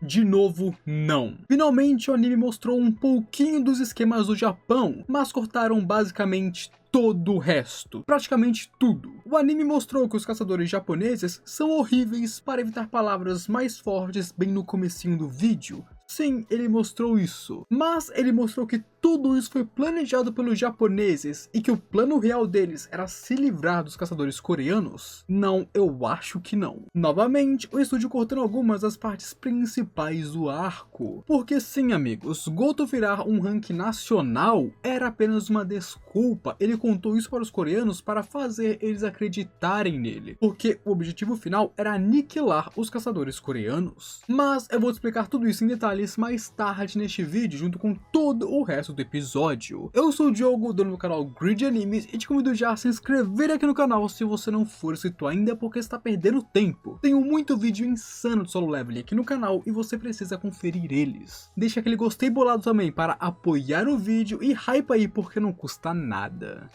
De novo, não. Finalmente o anime mostrou um pouquinho dos esquemas do Japão, mas cortaram basicamente todo o resto, praticamente tudo. O anime mostrou que os caçadores japoneses são horríveis para evitar palavras mais fortes bem no comecinho do vídeo. Sim, ele mostrou isso, mas ele mostrou que tudo isso foi planejado pelos japoneses e que o plano real deles era se livrar dos caçadores coreanos? Não, eu acho que não. Novamente, o estúdio cortando algumas das partes principais do arco. Porque sim, amigos, Goto virar um rank nacional era apenas uma desculpa. Ele contou isso para os coreanos para fazer eles acreditarem nele, porque o objetivo final era aniquilar os caçadores coreanos. Mas eu vou te explicar tudo isso em detalhes mais tarde neste vídeo, junto com todo o resto do episódio. Eu sou o Diogo, dono do canal Greedy Animes, e te convido já a se inscrever aqui no canal se você não for inscrito ainda, porque está perdendo tempo. Tenho muito vídeo insano de solo leveling aqui no canal e você precisa conferir eles. Deixa aquele gostei bolado também para apoiar o vídeo e hype aí, porque não custa nada.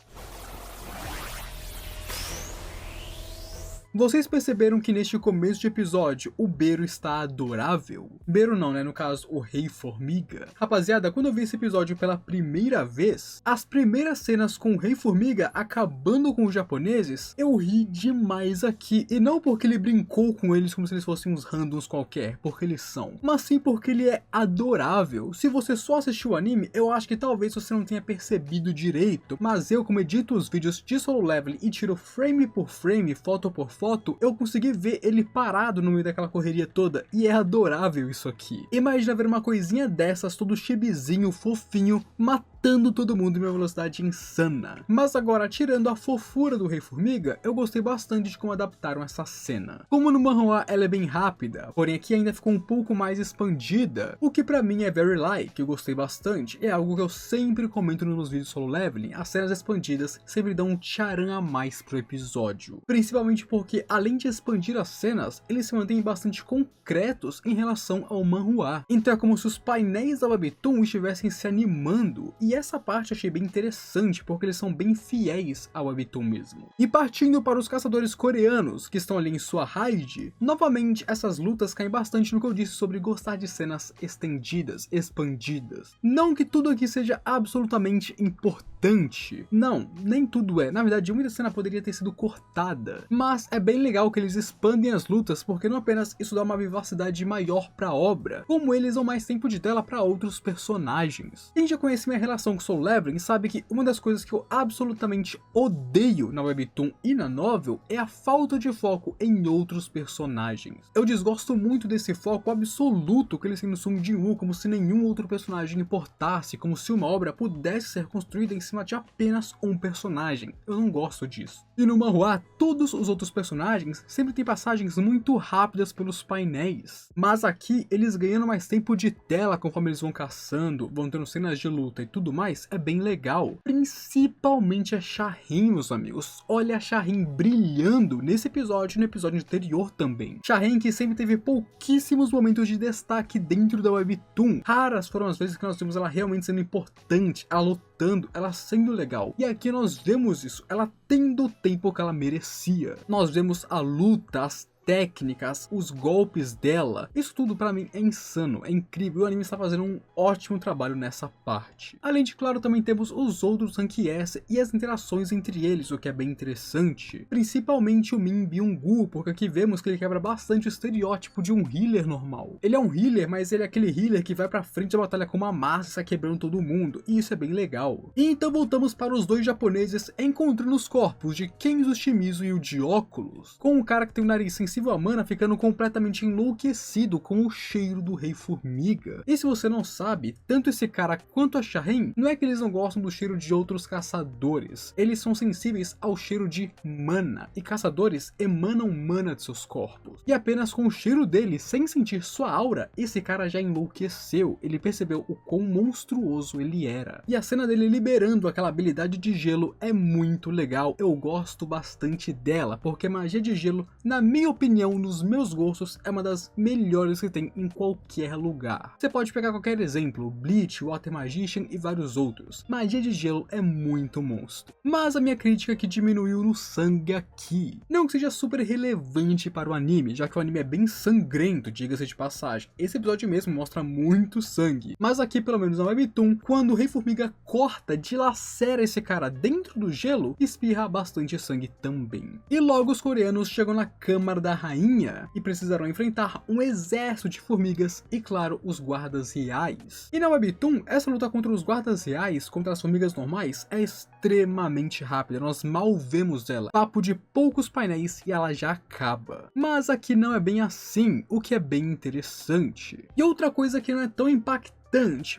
Vocês perceberam que neste começo de episódio o Bero está adorável? Bero não, né? No caso, o Rei Formiga. Rapaziada, quando eu vi esse episódio pela primeira vez, as primeiras cenas com o Rei Formiga acabando com os japoneses, eu ri demais aqui. E não porque ele brincou com eles como se eles fossem uns randoms qualquer, porque eles são, mas sim porque ele é adorável. Se você só assistiu o anime, eu acho que talvez você não tenha percebido direito, mas eu, como edito os vídeos de solo leveling e tiro frame por frame, foto por foto, eu consegui ver ele parado no meio daquela correria toda, e é adorável isso aqui. Imagina ver uma coisinha dessas, todo chibizinho, fofinho, matando todo mundo em uma velocidade insana. Mas agora, tirando a fofura do Rei Formiga, eu gostei bastante de como adaptaram essa cena. Como no manhwa ela é bem rápida, porém aqui ainda ficou um pouco mais expandida, o que pra mim é very like, eu gostei bastante, é algo que eu sempre comento nos vídeos solo leveling, as cenas expandidas sempre dão um tcharam a mais pro episódio. Principalmente porque, além de expandir as cenas, eles se mantêm bastante concretos em relação ao manhwa. Então é como se os painéis da webtoon estivessem se animando, e essa parte eu achei bem interessante, porque eles são bem fiéis ao webtoon mesmo. E partindo para os caçadores coreanos, que estão ali em sua raid, novamente essas lutas caem bastante no que eu disse sobre gostar de cenas estendidas, expandidas. Não que tudo aqui seja absolutamente importante, não, nem tudo é, na verdade muita cena poderia ter sido cortada, mas é bem legal que eles expandem as lutas, porque não apenas isso dá uma vivacidade maior pra obra, como eles dão mais tempo de tela para outros personagens. Quem já conhece minha relação com solo leveling sabe que uma das coisas que eu absolutamente odeio na webtoon e na novel é a falta de foco em outros personagens. Eu desgosto muito desse foco absoluto que eles têm no Sung Jin-woo, como se nenhum outro personagem importasse, como se uma obra pudesse ser construída em cima de apenas um personagem. Eu não gosto disso. E no manhwa, todos os outros personagens sempre têm passagens muito rápidas pelos painéis, mas aqui eles ganhando mais tempo de tela conforme eles vão caçando, vão tendo cenas de luta e tudo mais, é bem legal. Principalmente a Shaheen, meus amigos. Olha a Shaheen brilhando nesse episódio e no episódio anterior também. Shaheen que sempre teve pouquíssimos momentos de destaque dentro da webtoon. Raras foram as vezes que nós vimos ela realmente sendo importante, ela lutando, ela sendo legal. E aqui nós vemos isso, ela tendo o tempo que ela merecia. Nós vemos a luta, as técnicas, os golpes dela, isso tudo pra mim é insano, é incrível, o anime está fazendo um ótimo trabalho nessa parte. Além de, claro, também temos os outros Rank S e as interações entre eles, o que é bem interessante, principalmente o Min Byung-gu, porque aqui vemos que ele quebra bastante o estereótipo de um healer normal. Ele é um healer, mas ele é aquele healer que vai pra frente da batalha com uma massa e sai quebrando todo mundo, e isso é bem legal. E então voltamos para os dois japoneses encontrando os corpos de Kenzo Shimizu e o de óculos, com um cara que tem o nariz sensível a mana ficando completamente enlouquecido com o cheiro do Rei Formiga. E se você não sabe, tanto esse cara quanto a Shaheen, não é que eles não gostam do cheiro de outros caçadores, eles são sensíveis ao cheiro de mana, e caçadores emanam mana de seus corpos. E apenas com o cheiro dele, sem sentir sua aura, esse cara já enlouqueceu, ele percebeu o quão monstruoso ele era. E a cena dele liberando aquela habilidade de gelo é muito legal, eu gosto bastante dela, porque magia de gelo, na minha opinião, opinião, nos meus gostos, é uma das melhores que tem em qualquer lugar. Você pode pegar qualquer exemplo, Bleach, Water Magician e vários outros. Magia de gelo é muito monstro. Mas a minha crítica é que diminuiu no sangue aqui. Não que seja super relevante para o anime, já que o anime é bem sangrento, diga-se de passagem. Esse episódio mesmo mostra muito sangue. Mas aqui, pelo menos na Webtoon, quando o Rei Formiga corta, dilacera esse cara dentro do gelo, espirra bastante sangue também. E logo os coreanos chegam na Câmara da Rainha e precisarão enfrentar um exército de formigas e, claro, os guardas reais. E na Webtoon, essa luta contra os guardas reais, contra as formigas normais, é extremamente rápida, nós mal vemos ela. Papo de poucos painéis e ela já acaba. Mas aqui não é bem assim, o que é bem interessante. E outra coisa que não é tão impactante,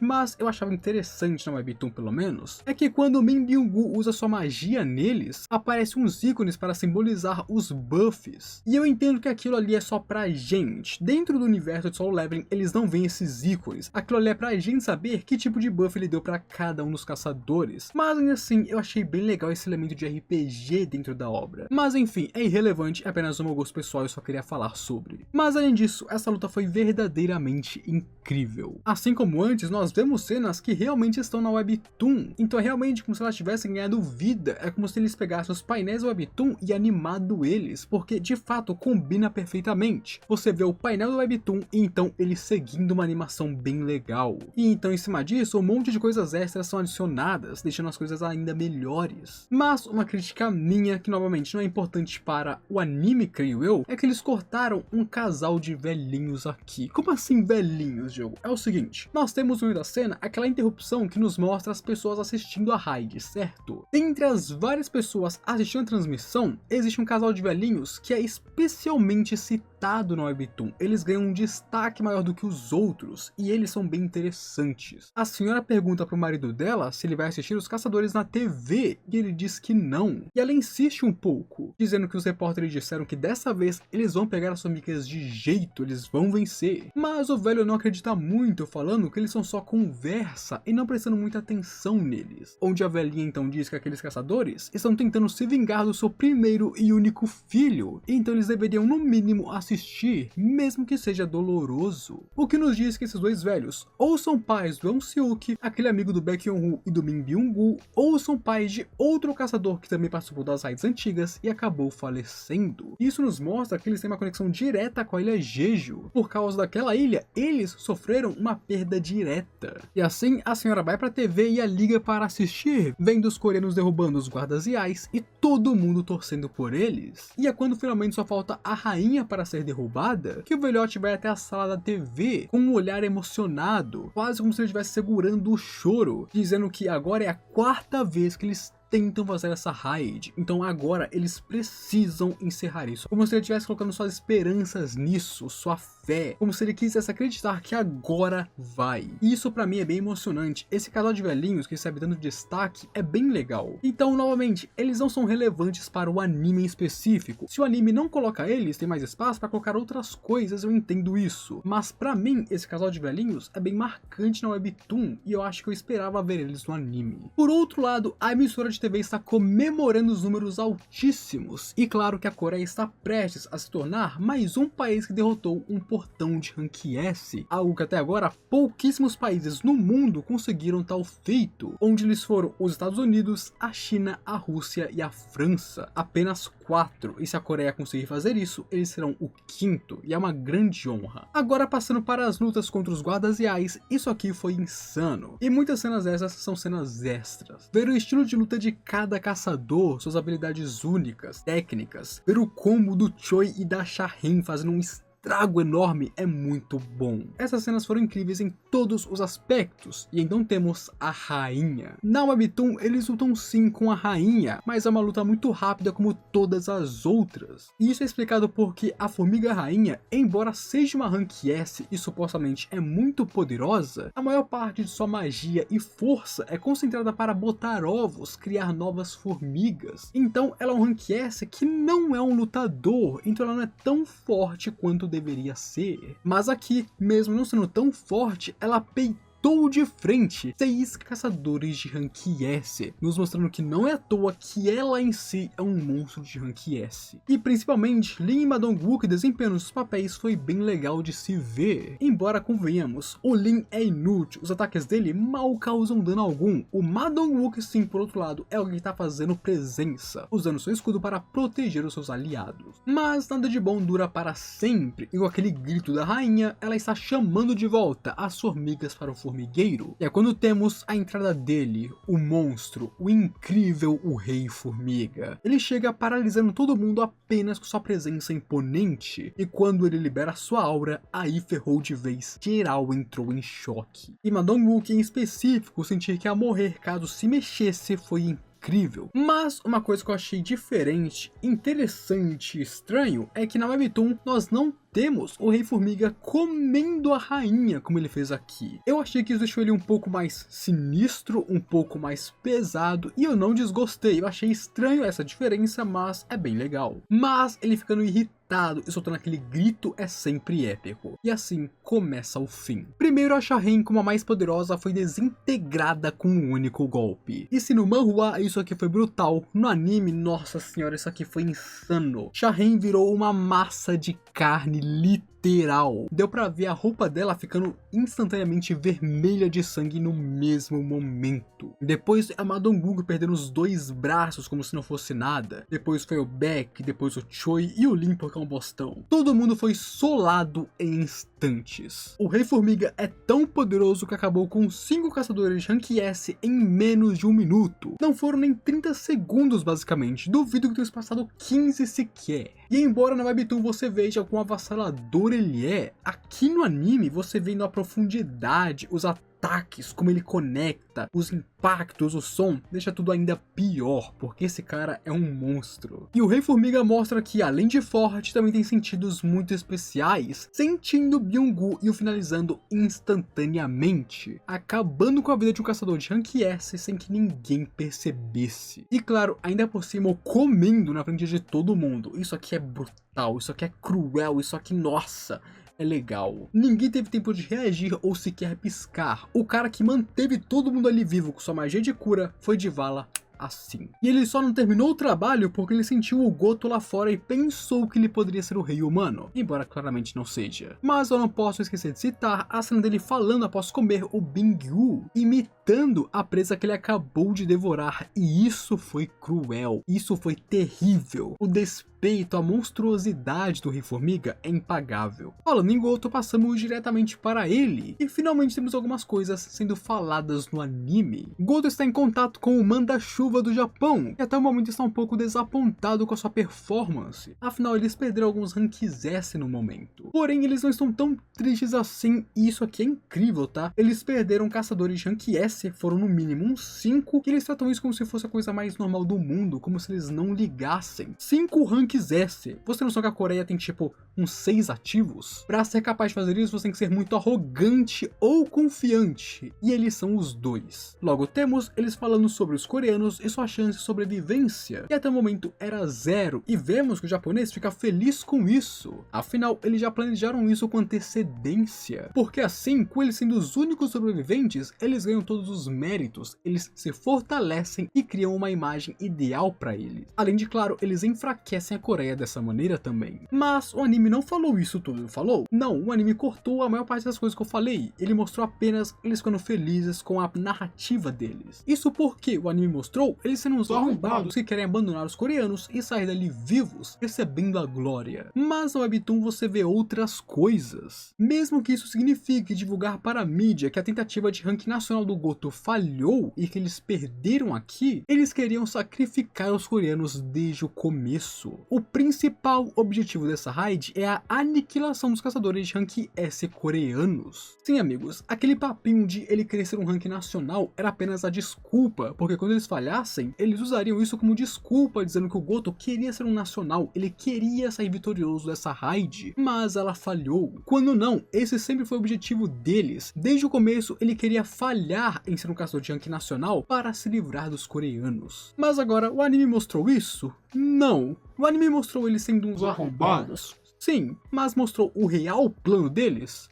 mas eu achava interessante na Webtoon pelo menos, é que quando o Min Byung-gu usa sua magia neles, aparecem uns ícones para simbolizar os buffs. E eu entendo que aquilo ali é só pra gente. Dentro do universo de Solo Leveling, eles não veem esses ícones. Aquilo ali é pra gente saber que tipo de buff ele deu pra cada um dos caçadores. Mas ainda assim, eu achei bem legal esse elemento de RPG dentro da obra. Mas enfim, é irrelevante, é apenas o meu gosto pessoal e eu só queria falar sobre. Mas além disso, essa luta foi verdadeiramente incrível. Assim como antes, nós vemos cenas que realmente estão na Webtoon, então é realmente como se elas tivessem ganhado vida, é como se eles pegassem os painéis da Webtoon e animado eles, porque de fato combina perfeitamente. Você vê o painel do Webtoon e então ele seguindo uma animação bem legal. E então em cima disso, um monte de coisas extras são adicionadas, deixando as coisas ainda melhores. Mas uma crítica minha, que novamente não é importante para o anime, creio eu, é que eles cortaram um casal de velhinhos aqui. Como assim velhinhos, jogo? É o seguinte, nós temos no meio da cena aquela interrupção que nos mostra as pessoas assistindo a raid, certo? Dentre as várias pessoas assistindo a transmissão, existe um casal de velhinhos que é especialmente citado na Webtoon. Eles ganham um destaque maior do que os outros, e eles são bem interessantes. A senhora pergunta pro marido dela se ele vai assistir os caçadores na TV, e ele diz que não. E ela insiste um pouco, dizendo que os repórteres disseram que dessa vez eles vão pegar as formigas de jeito, eles vão vencer. Mas o velho não acredita muito, falando que eles são só conversa e não prestando muita atenção neles. Onde a velhinha então diz que aqueles caçadores estão tentando se vingar do seu primeiro e único filho, então eles deveriam no mínimo assistir, mesmo que seja doloroso. O que nos diz que esses dois velhos ou são pais do Eun-seok, aquele amigo do Baek Yeon-woo e do Min Byung-gu, ou são pais de outro caçador que também participou das raids antigas e acabou falecendo. Isso nos mostra que eles têm uma conexão direta com a ilha Jeju. Por causa daquela ilha, eles sofreram uma perda direta. E assim, a senhora vai pra TV e a liga para assistir, vendo os coreanos derrubando os guardas reais e todo mundo torcendo por eles. E é quando finalmente só falta a rainha para ser derrubada, que o velhote vai até a sala da TV com um olhar emocionado, quase como se ele estivesse segurando o choro, dizendo que agora é a quarta vez que eles tentam fazer essa raid, então agora eles precisam encerrar isso. Como se ele estivesse colocando suas esperanças nisso, sua fé, como se ele quisesse acreditar que agora vai. E isso pra mim é bem emocionante. Esse casal de velhinhos que recebe tanto destaque é bem legal. Então, novamente, eles não são relevantes para o anime em específico. Se o anime não coloca eles, tem mais espaço para colocar outras coisas, eu entendo isso. Mas pra mim, esse casal de velhinhos é bem marcante na Webtoon e eu acho que eu esperava ver eles no anime. Por outro lado, a emissora de TV está comemorando os números altíssimos, e claro que a Coreia está prestes a se tornar mais um país que derrotou um portão de Rank S, algo que até agora pouquíssimos países no mundo conseguiram tal feito, onde eles foram os Estados Unidos, a China, a Rússia e a França, apenas 4, e se a Coreia conseguir fazer isso, eles serão o 5º, e é uma grande honra. Agora passando para as lutas contra os guardas reais, isso aqui foi insano, e muitas cenas dessas são cenas extras. Ver o estilo de luta de cada caçador, suas habilidades únicas, técnicas, ver o combo do Choi e da Shahin fazendo um estrago enorme é muito bom. Essas cenas foram incríveis em todos os aspectos. E então temos a rainha. Na Webtoon eles lutam sim com a rainha, mas é uma luta muito rápida como todas as outras. E isso é explicado porque a formiga rainha, embora seja uma Rank S e supostamente é muito poderosa, a maior parte de sua magia e força é concentrada para botar ovos, criar novas formigas. Então ela é um Rank S que não é um lutador, então ela não é tão forte quanto deveria ser. Mas aqui, mesmo não sendo tão forte, ela peitou enfrentou de frente 6 caçadores de Rank S, nos mostrando que não é à toa que ela em si é um monstro de Rank S. E principalmente, Lin e Ma Dongwook desempenhando os papéis foi bem legal de se ver. Embora convenhamos, o Lin é inútil, os ataques dele mal causam dano algum. O Ma Dongwook sim, por outro lado, é alguém que está fazendo presença, usando seu escudo para proteger os seus aliados. Mas nada de bom dura para sempre, e com aquele grito da rainha, ela está chamando de volta as formigas para o formigueiro. E é quando temos a entrada dele, o monstro, o incrível, o Rei Formiga. Ele chega paralisando todo mundo apenas com sua presença imponente, e quando ele libera sua aura, aí ferrou de vez, geral entrou em choque. E Ma Dongwook em específico sentir que ia morrer caso se mexesse foi incrível. Mas uma coisa que eu achei diferente, interessante e estranho é que na Webtoon nós não temos o Rei Formiga comendo a rainha como ele fez aqui. Eu achei que isso deixou ele um pouco mais sinistro, um pouco mais pesado, e eu não desgostei. Eu achei estranho essa diferença, mas é bem legal. Mas ele ficando irritado e soltando aquele grito é sempre épico. E assim começa o fim. Primeiro, a Shaheen, como a mais poderosa, foi desintegrada com um único golpe. E se no manhwa isso aqui foi brutal, no anime, nossa senhora, isso aqui foi insano. Shaheen virou uma massa de carne literal. Deu pra ver a roupa dela ficando instantaneamente vermelha de sangue no mesmo momento. Depois a Ma Dongwook perdendo os 2 braços como se não fosse nada. Depois foi o Baek, depois o Choi e o Lin porque é um bostão. Todo mundo foi solado em instantes. O Rei Formiga é tão poderoso que acabou com 5 caçadores de Rank S em menos de 1 minuto. Não foram nem 30 segundos basicamente. Duvido que tenha passado 15 sequer. E embora na Webtoon você veja quão avassalador ele é, aqui no anime você vê a profundidade, os ataques, como ele conecta, os impactos, o som, deixa tudo ainda pior, porque esse cara é um monstro. E o Rei Formiga mostra que, além de forte, também tem sentidos muito especiais, sentindo Byung-gu e o finalizando instantaneamente, acabando com a vida de um caçador de Rank S sem que ninguém percebesse. E claro, ainda por cima, o comendo na frente de todo mundo. Isso aqui é brutal, isso aqui é cruel, isso aqui, nossa, é legal. Ninguém teve tempo de reagir ou sequer piscar. O cara que manteve todo mundo ali vivo com sua magia de cura foi de vala assim. E ele só não terminou o trabalho porque ele sentiu o Goto lá fora e pensou que ele poderia ser o rei humano, embora claramente não seja. Mas eu não posso esquecer de citar a cena dele falando após comer o Byung-gu, imitando a presa que ele acabou de devorar, e isso foi cruel, isso foi terrível. O despeito, a monstruosidade do Rei Formiga é impagável. Falando em Goto, passamos diretamente para ele, e finalmente temos algumas coisas sendo faladas no anime. Goto está em contato com o manda-chuva do Japão, e até o momento está um pouco desapontado com a sua performance, afinal eles perderam alguns ranks S no momento. Porém, eles não estão tão tristes assim, e isso aqui é incrível, tá? Eles perderam caçadores de rank S, foram no mínimo uns 5, e eles tratam isso como se fosse a coisa mais normal do mundo, como se eles não ligassem. 5 ranks S. Você tem noção que a Coreia tem tipo uns 6 ativos? Pra ser capaz de fazer isso, você tem que ser muito arrogante ou confiante, e eles são os dois. Logo temos eles falando sobre os coreanos e sua chance de sobrevivência, que até o momento era 0, e vemos que o japonês fica feliz com isso. Afinal, eles já planejaram isso com antecedência, porque assim, com eles sendo os únicos sobreviventes, eles ganham todos os méritos, eles se fortalecem e criam uma imagem ideal para eles. Além de, claro, eles enfraquecem a Coreia dessa maneira também. Mas o anime não falou isso tudo, falou? Não, o anime cortou a maior parte das coisas que eu falei. Ele mostrou apenas eles ficando felizes com a narrativa deles. Isso porque o anime mostrou eles sendo uns arrombados que querem abandonar os coreanos e sair dali vivos, recebendo a glória. Mas no Webtoon você vê outras coisas. Mesmo que isso signifique divulgar para a mídia que a tentativa de ranking nacional do Goto falhou e que eles perderam aqui, eles queriam sacrificar os coreanos desde o começo. O principal objetivo dessa raid é a aniquilação dos caçadores de rank S coreanos. Sim, amigos, aquele papinho de ele querer ser um ranking nacional era apenas a desculpa, porque quando eles falhassem, eles usariam isso como desculpa, dizendo que o Goto queria ser um nacional, ele queria sair vitorioso dessa raid, mas ela falhou. Quando não, esse sempre foi o objetivo deles. Desde o começo, ele queria falhar em ser um caçador de rank nacional para se livrar dos coreanos. Mas agora, o anime mostrou isso? Não. O anime mostrou eles sendo uns arrombados? Sim, mas mostrou o real plano deles?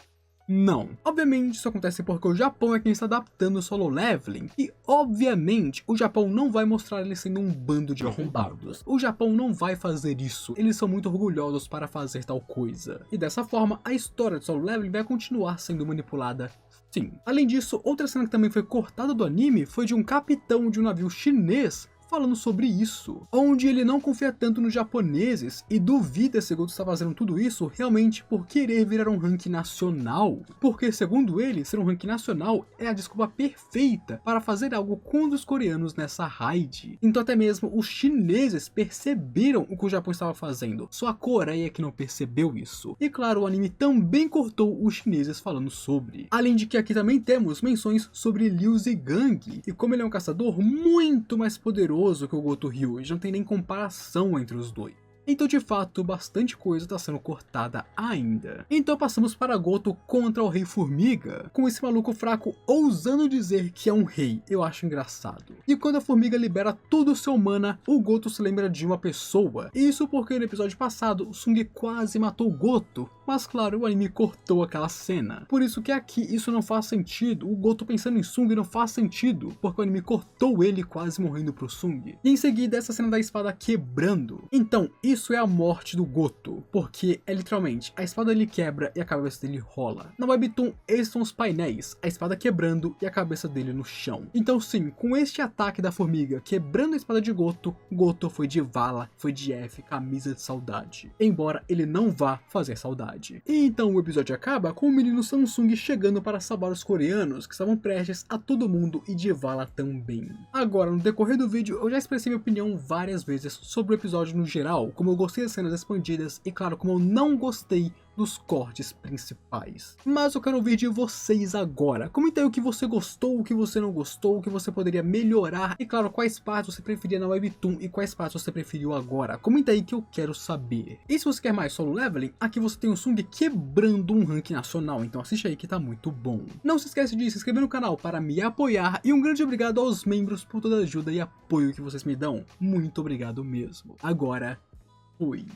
Não. Obviamente isso acontece porque o Japão é quem está adaptando o Solo Leveling, e obviamente o Japão não vai mostrar ele sendo um bando de arrombados. O Japão não vai fazer isso, eles são muito orgulhosos para fazer tal coisa. E dessa forma, a história de Solo Leveling vai continuar sendo manipulada. Sim. Além disso, outra cena que também foi cortada do anime foi de um capitão de um navio chinês falando sobre isso, onde ele não confia tanto nos japoneses e duvida se Goto está fazendo tudo isso realmente por querer virar um ranking nacional, porque segundo ele, ser um ranking nacional é a desculpa perfeita para fazer algo contra os coreanos nessa raid. Então até mesmo os chineses perceberam o que o Japão estava fazendo, só a Coreia que não percebeu isso. E claro, o anime também cortou os chineses falando sobre. Além de que aqui também temos menções sobre Liu Zigang, e como ele é um caçador muito mais poderoso que o Goto Hyuji, não tem nem comparação entre os dois. Então de fato, bastante coisa está sendo cortada ainda. Então passamos para Goto contra o Rei Formiga, com esse maluco fraco ousando dizer que é um rei, eu acho engraçado. E quando a Formiga libera todo o seu mana, o Goto se lembra de uma pessoa. Isso porque no episódio passado, o Sung quase matou o Goto, mas claro, o anime cortou aquela cena. Por isso que aqui isso não faz sentido, o Goto pensando em Sung não faz sentido, porque o anime cortou ele quase morrendo pro Sung. E em seguida essa cena da espada quebrando. Então, isso é a morte do Goto, porque é literalmente, a espada dele quebra e a cabeça dele rola. Na Webtoon, esses são os painéis, a espada quebrando e a cabeça dele no chão. Então sim, com este ataque da Formiga quebrando a espada de Goto, Goto foi de vala, foi de F, camisa de saudade. Embora ele não vá fazer saudade. E então o episódio acaba com o menino Samsung chegando para salvar os coreanos que estavam prestes a todo mundo e de vala também. Agora, no decorrer do vídeo, eu já expressei minha opinião várias vezes sobre o episódio no geral, como eu gostei das cenas expandidas e claro, como eu não gostei dos cortes principais. Mas eu quero ouvir de vocês agora. Comenta aí o que você gostou, o que você não gostou, o que você poderia melhorar e claro, quais partes você preferia na Webtoon e quais partes você preferiu agora. Comenta aí que eu quero saber. E se você quer mais Solo Leveling, aqui você tem o Sung quebrando um ranking nacional, então assiste aí que tá muito bom. Não se esquece de se inscrever no canal para me apoiar e um grande obrigado aos membros por toda a ajuda e apoio que vocês me dão. Muito obrigado mesmo. Agora, fui.